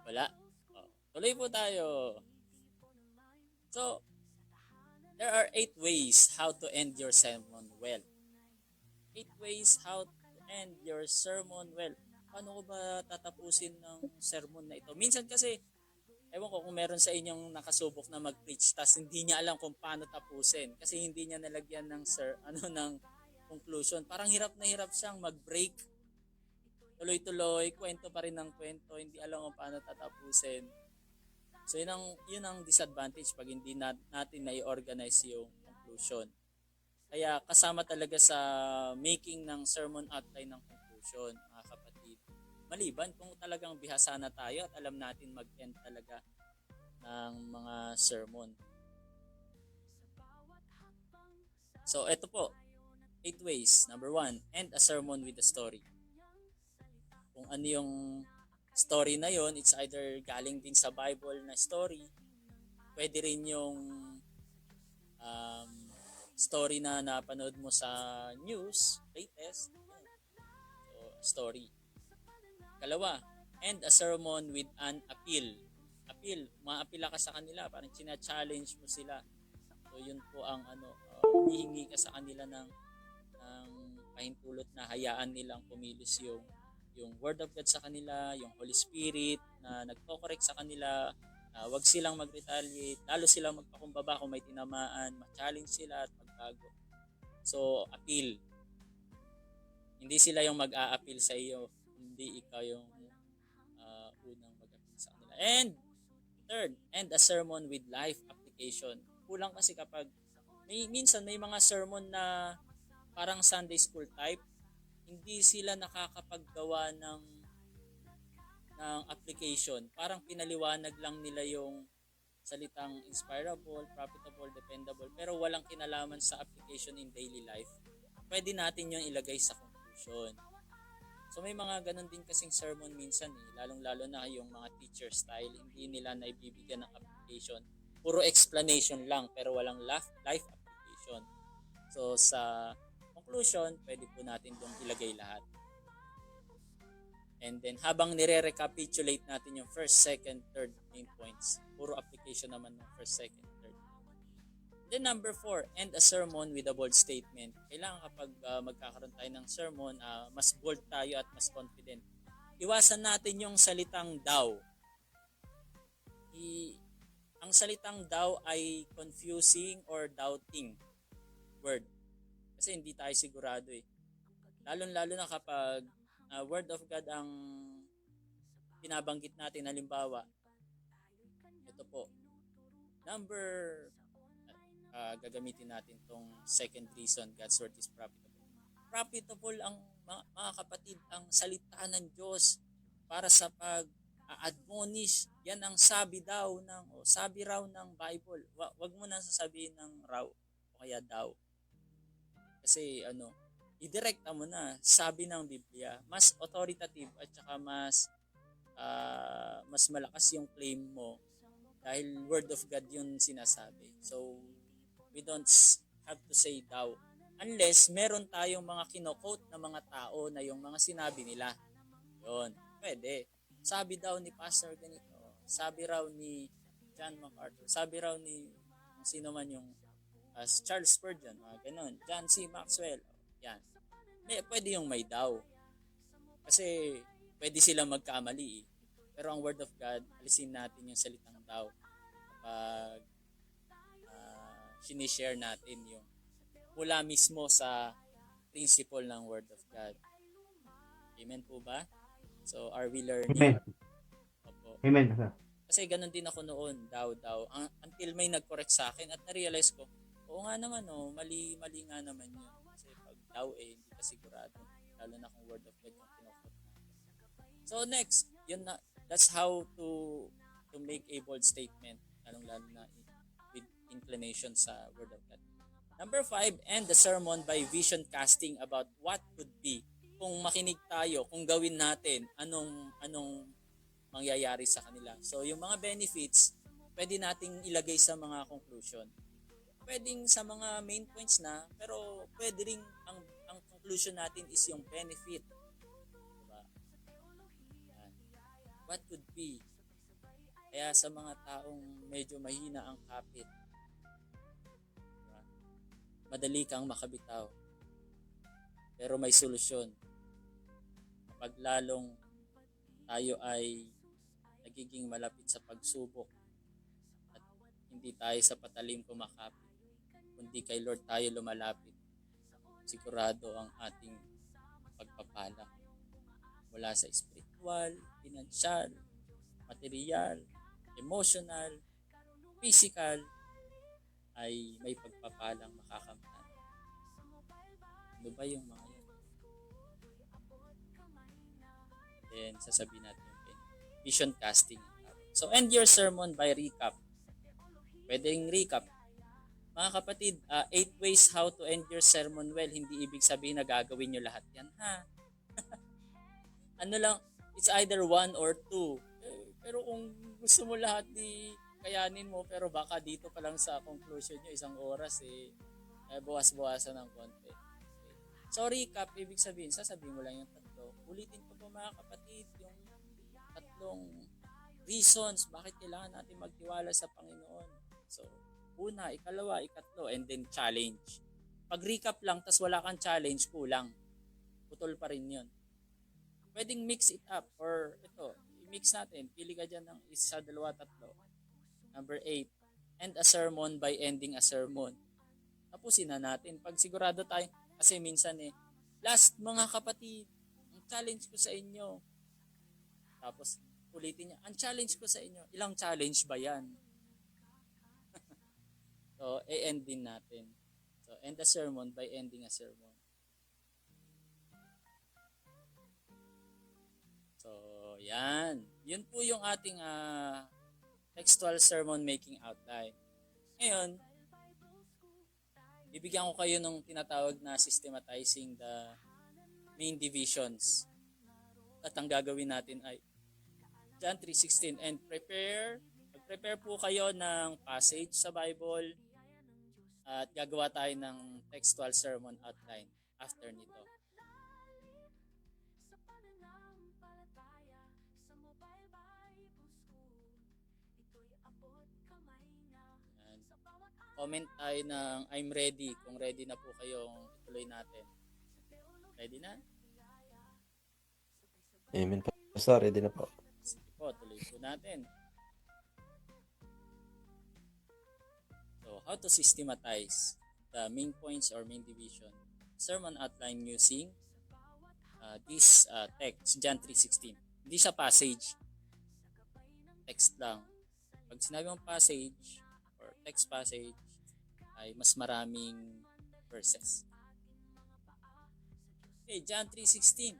Wala? Tuloy po tayo. So, there are 8 ways how to end your sermon well. 8 ways how to end your sermon well. Paano ko ba tatapusin ng sermon na ito? Minsan kasi, ewan ko kung meron sa inyong nakasubok na mag-preach tas hindi niya alam kung paano tapusin kasi hindi niya nalagyan ng ng conclusion. Parang hirap na hirap siyang mag-break. Tuloy-tuloy, kwento pa rin ng kwento, hindi alam kung paano tatapusin. So yun ang disadvantage pag hindi natin na-organize yung conclusion. Kaya kasama talaga sa making ng sermon outline ng conclusion, mga kapatid. Maliban kung talagang bihasa na tayo at alam natin mag-end talaga ng mga sermon. So, eto po. 8 ways. Number 1, end a sermon with a story. Kung ano yung story na yon, it's either galing din sa Bible na story, pwede rin yung story na napanood mo sa news, latest, so, story. Kalawa, end a sermon with an appeal. Appeal, maapila ka sa kanila, parang china-challenge mo sila. So yun po ang hihingi ka sa kanila ng pahintulot na hayaan nilang kumilos yung Word of God sa kanila, yung Holy Spirit na nagko-correct sa kanila, wag silang mag-retaliate, lalo silang magpakumbaba kung may tinamaan, ma-challenge sila at magbago. So, appeal. Hindi sila yung mag-a-appeal sa iyo, hindi ikaw yung unang mag-appeal sa kanila. And third, end a sermon with life application. Kulang kasi kapag minsan may mga sermon na parang Sunday school type, hindi sila nakakapaggawa ng application. Parang pinaliwanag lang nila yung salitang inspirable, profitable, dependable, pero walang kinalaman sa application in daily life. Pwede natin yung ilagay sa conclusion. So may mga ganun din kasing sermon minsan lalong-lalo na yung mga teacher style, hindi nila naibibigyan ng application. Puro explanation lang pero walang life application. So sa conclusion, pwede po natin doon ilagay lahat. And then habang nire-recapitulate natin yung first, second, third main points, puro application naman ng first, second, third. Then number 4, end a sermon with a bold statement. Kailangan kapag magkakaroon tayo ng sermon, mas bold tayo at mas confident. Iwasan natin yung salitang daw. Ang salitang daw ay confusing or doubting word. Kasi hindi tayo sigurado Lalo na kapag Word of God ang binabanggit natin, halimbawa, ito po, gagamitin natin tong second reason, God's word is profitable. Profitable ang mga kapatid, ang salita ng Diyos para sa pag-admonish. Yan ang sabi raw ng Bible. Wag mo na sasabihin ng raw o kaya daw. Kasi idirekta mo na, sabi ng Biblia, mas authoritative at saka mas malakas yung claim mo dahil Word of God yun sinasabi. So, we don't have to say daw unless meron tayong mga kino-quote na mga tao na yung mga sinabi nila. Yun, pwede. Sabi daw ni Pastor ganito, sabi raw ni John MacArthur, sabi raw ni sino man yung Charles Spurgeon, ganun, John C. Maxwell, yan. Pwede yung may daw. Kasi pwede silang magkamali Pero ang Word of God, alisin natin yung salitang daw kapag sinishare natin yung mula mismo sa principle ng Word of God. Amen po ba? So, are we learning? Amen. Opo. Amen, sir. Kasi ganun din ako noon, daw. Until may nag-correct sa akin at na-realize ko, oo nga naman, mali nga naman yun. Kasi pag daw hindi ka sigurado. Lalo na kung Word of God yung pinukot natin. So next, that's how to make a bold statement, lalong-lalo na with inclination sa Word of God. Number 5, end the sermon by vision casting about what could be. Kung makinig tayo, kung gawin natin, anong mangyayari sa kanila. So, yung mga benefits, pwede nating ilagay sa mga conclusion. Pwedeng sa mga main points na, pero pwede rin ang conclusion natin is yung benefit. Diba? Yan. What could be? Kaya sa mga taong medyo mahina ang kapit, diba? Madali kang makabitaw. Pero may solusyon. Kapag lalong tayo ay nagiging malapit sa pagsubok at hindi tayo sa patalim kumakapit, kundi kay Lord tayo lumalapit, sigurado ang ating pagpapala mula sa spiritual, financial, material, emotional, physical, ay may pagpapalang makakamtan. Ano ba yung mga yan? Then, sasabihin natin yung vision casting. So, end your sermon by recap. Pwedeng recap. Mga kapatid, 8 ways how to end your sermon well. Hindi ibig sabihin na gagawin nyo lahat yan, ha? Ano lang, it's either 1 or 2. Pero kung gusto mo lahat di kayanin mo, pero baka dito pa lang sa conclusion nyo, 1 oras, buwas-buwasan ng konti. Okay. So, recap, ibig sabihin, sasabihin mo lang yung 3. Ulitin ko po mga kapatid, yung 3 reasons bakit kailangan natin magtiwala sa Panginoon. So, 1, 2, 3, and then challenge. Pag recap lang, tas wala kang challenge, kulang. Putol pa rin yun. Pwedeng mix it up, or ito, i-mix natin. Pili ka dyan ng 1, 2, 3. Number 8, end a sermon by ending a sermon. Tapusin na natin. Pag sigurado tayo, kasi minsan last mga kapatid, ang challenge ko sa inyo. Tapos, ulitin niya, ang challenge ko sa inyo, ilang challenge ba yan? So, e-end din natin. So, end a sermon by ending a sermon. So, yan. Yun po yung ating textual sermon making outline. Ngayon, bibigyan ko kayo ng tinatawag na systematizing the main divisions. At ang gagawin natin ay John 3:16, and prepare po kayo ng passage sa Bible at gagawa tayo ng textual sermon outline after nito. And comment tayo ng I'm ready kung ready na po kayong ituloy natin. Ready na? Amen po. Pastor, ready na po. Sige po, tuloy po natin. So, how to systematize the main points or main division. Sermon outline using this text, John 3:16. Hindi siya passage. Text lang. Pag sinabi mong passage or text passage, ay mas maraming verses. Okay, John 3:16.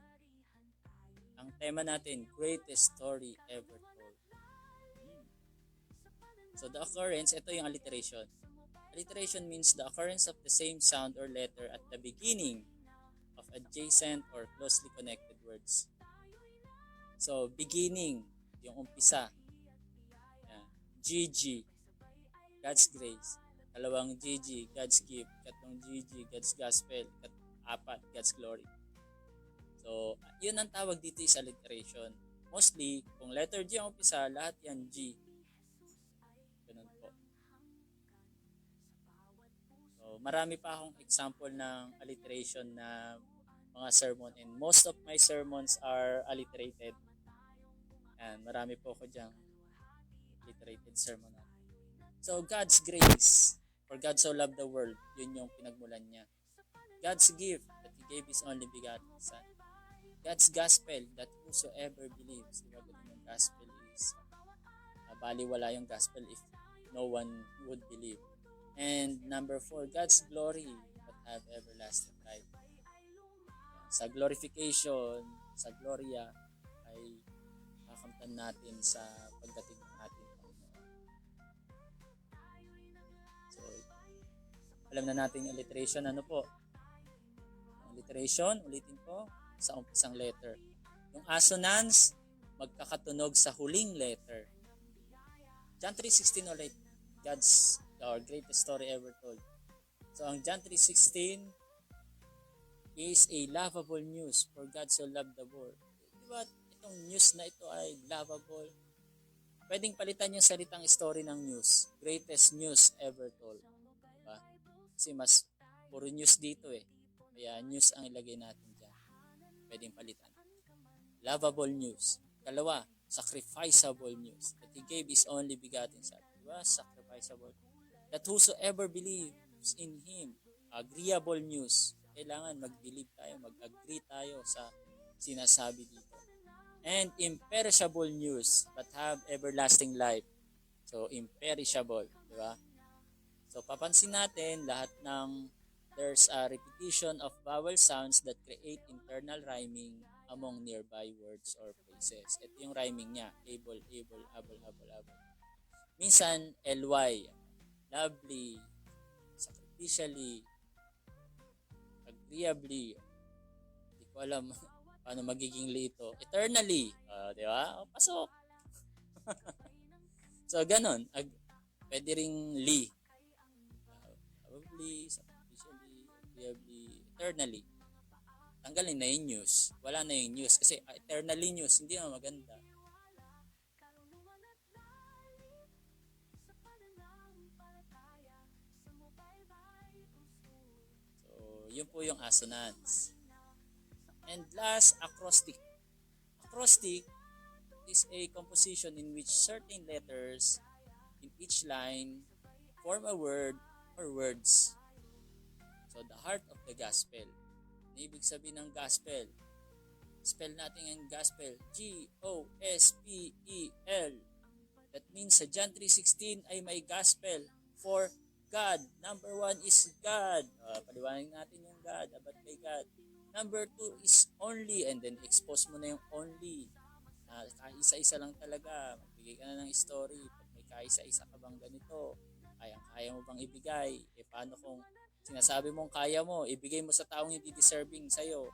Ang tema natin, greatest story ever told. So the occurrence, ito yung alliteration. Alliteration means the occurrence of the same sound or letter at the beginning of adjacent or closely connected words. So beginning, yung umpisa. Yan. GG, God's grace. 2 GG, God's gift. 3 GG, God's gospel. 4, God's glory. So, yun ang tawag dito is alliteration. Mostly, kung letter G ang umpisa, lahat yan G. Ganun po. So, marami pa akong example ng alliteration na mga sermon, and most of my sermons are alliterated. And marami po ako dyang alliterated sermon. So, God's grace, for God so loved the world, yun yung pinagmulan niya. God's gift, that He gave His only begotten Son. God's gospel, that whosoever believes. Diba ganun yung gospel is, baliwala yung gospel if no one would believe. And number 4, God's glory, that have everlasting life. Sa glorification, sa gloria, ay kakamtan natin sa pagdating ng ating Panginoon. So, alam na natin yung alliteration, ano po? Alliteration, ulitin po, sa umpisang letter. Yung assonance, magkakatunog sa huling letter. John 3:16 ulit, God's our greatest story ever told. So, ang John 3:16 is a lovable news, for God so loved the world. Diba itong news na ito ay lovable? pwedeng palitan yung salitang story ng news. Greatest news ever told. Diba? Kasi mas puro news dito eh. Kaya news ang ilagay natin dyan. Pwedeng palitan. Lovable news. Dalawa, sacrificable news. That He gave His only begotten Son. Diba? Sacrificable. That whosoever believes in Him. Agreeable news. Kailangan mag-believe tayo, mag-agree tayo sa sinasabi dito. And imperishable news that have everlasting life. So, imperishable. Diba? So, papansin natin lahat ng there's a repetition of vowel sounds that create internal rhyming among nearby words or phrases. Ito yung rhyming niya. Able, able, able, able, able. Minsan, ly. Lovely. Sacrificially. Agreeably. Hindi ko alam paano magiging lito. Eternally. Di ba? Pasok. So, ganun. Pwede ring li. Probably, sacrificially, agreeably, eternally. Tanggalin na yung news. Wala na yung news. Kasi eternally news, hindi na maganda. So, yun po yung assonance. And last, acrostic. Acrostic is a composition in which certain letters in each line form a word or words. So, the heart of the gospel. Ibig sabihin ng gospel. Spell natin ang gospel. G-O-S-P-E-L. That means sa John 3:16 ay may gospel for God. Number 1 is God. Paliwanag natin yung God. About kay God. Number 2 is only, and then expose mo na yung only. Kaisa-isa lang talaga. Magbigay ka na ng story. Pag may kaisa-isa ka bang ganito, kaya mo bang ibigay? Paano kung sinasabi mong kaya mo, ibigay mo sa taong hindi deserving sa'yo?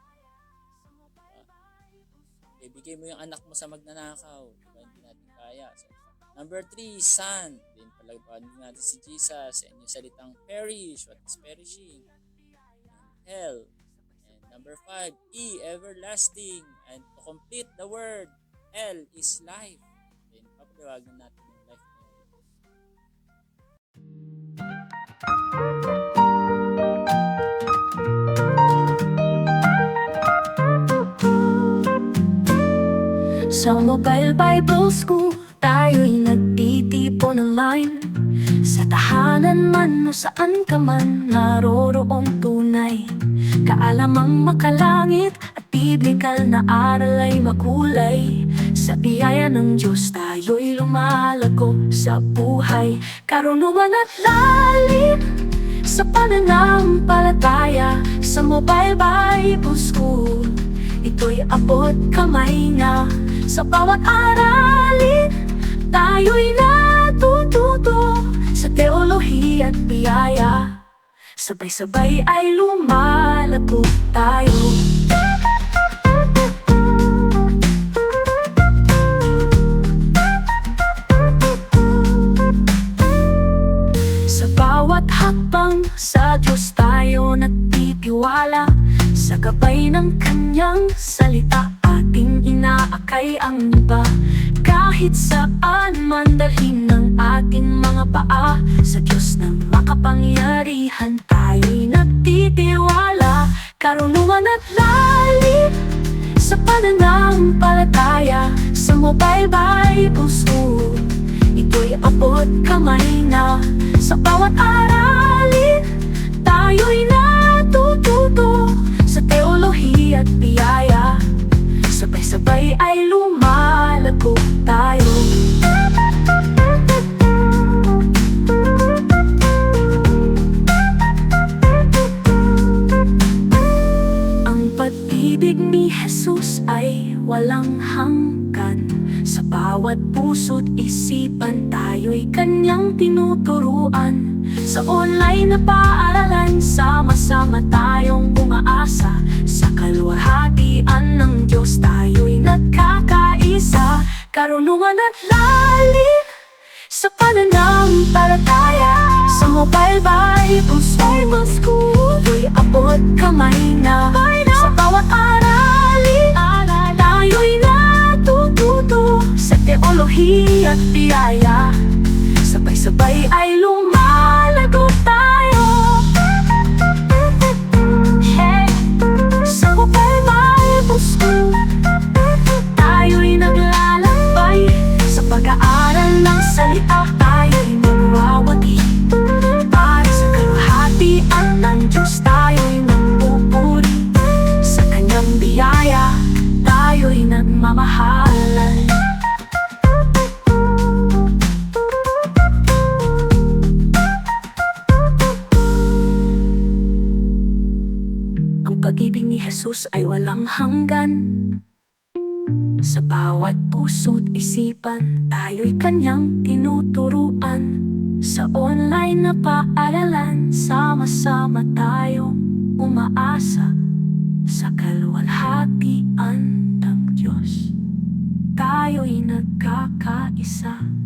Ibigay mo yung anak mo sa magnanakaw. Diba? Hindi natin kaya. So, number 3, Son. Then palagbaan natin si Jesus. And yung salitang perish. What is perishing? And hell. Number 5, E, everlasting. And to complete the word, L is life. Then, papaliwagan natin yung life na yun. Sa Mobile Bible School, tayo'y nagtitipon online. Sa tahanan man o saan ka man, naroroong tunay kaalamang makalangit at biblikal na aral ay makulay. Sa biyaya ng Diyos tayo'y lumalago sa buhay, karunungan at lalim sa pananampalataya. Sa Mobile Bible School, ito'y abot kamay na. Sa bawat aralin, tayo'y natututo sa teolohiya at biyaya. Sabay-sabay ay lumalago tayo. Sa bawat hakbang, sa Diyos tayo nagtitiwala. Sa gabay ng Kanyang salita, ating inaakay ang iba. Kahit saan man dalhin ng ating mga paa, sa Diyos ng makapangyarihan tayo'y nagtitiwala. Karunungan at lalim sa pananampalataya. Sa Mobile Bible School, ito'y abot kamay na. Sa bawat aralin, tayo'y natututo sa teolohiya at biyaya. Sabay-sabay ay lumalago tayo. Ang pag-ibig ni Jesus ay walang hanggan. Sa bawat puso't isipan, tayo'y Kanyang tinuturuan. Sa online na paaralan, sama-sama tayong umaasa. Sa kaluwalhatian ng Diyos tayo'y nagkakaisa. Karunungan at lalim sa pananampalataya. Sa Mobile Bible School, ito'y abot kamay na. Sa bawat aralin, tayo'y natututo sa teolohiya at biyaya, sabay-sabay ay lumalago tayo. Hey, sa bukal Bible School, tayo'y naglalakbay sa pag-aaral ng salita. Tayo'y magwawagi para sa kalwalhatian ng Diyos. Tayo'y nagpupuri sa kanyang biyaya. Tayo'y nagmamahalan. Ang pag-ibig ni Jesus ay walang hanggan. Sa bawat puso't isipan, tayo'y kanyang tinuturuan. Sa online na paaralan, sama-sama tayong umaasa sa kaluwalhatian ng Diyos. Tayo'y nagkakaisa.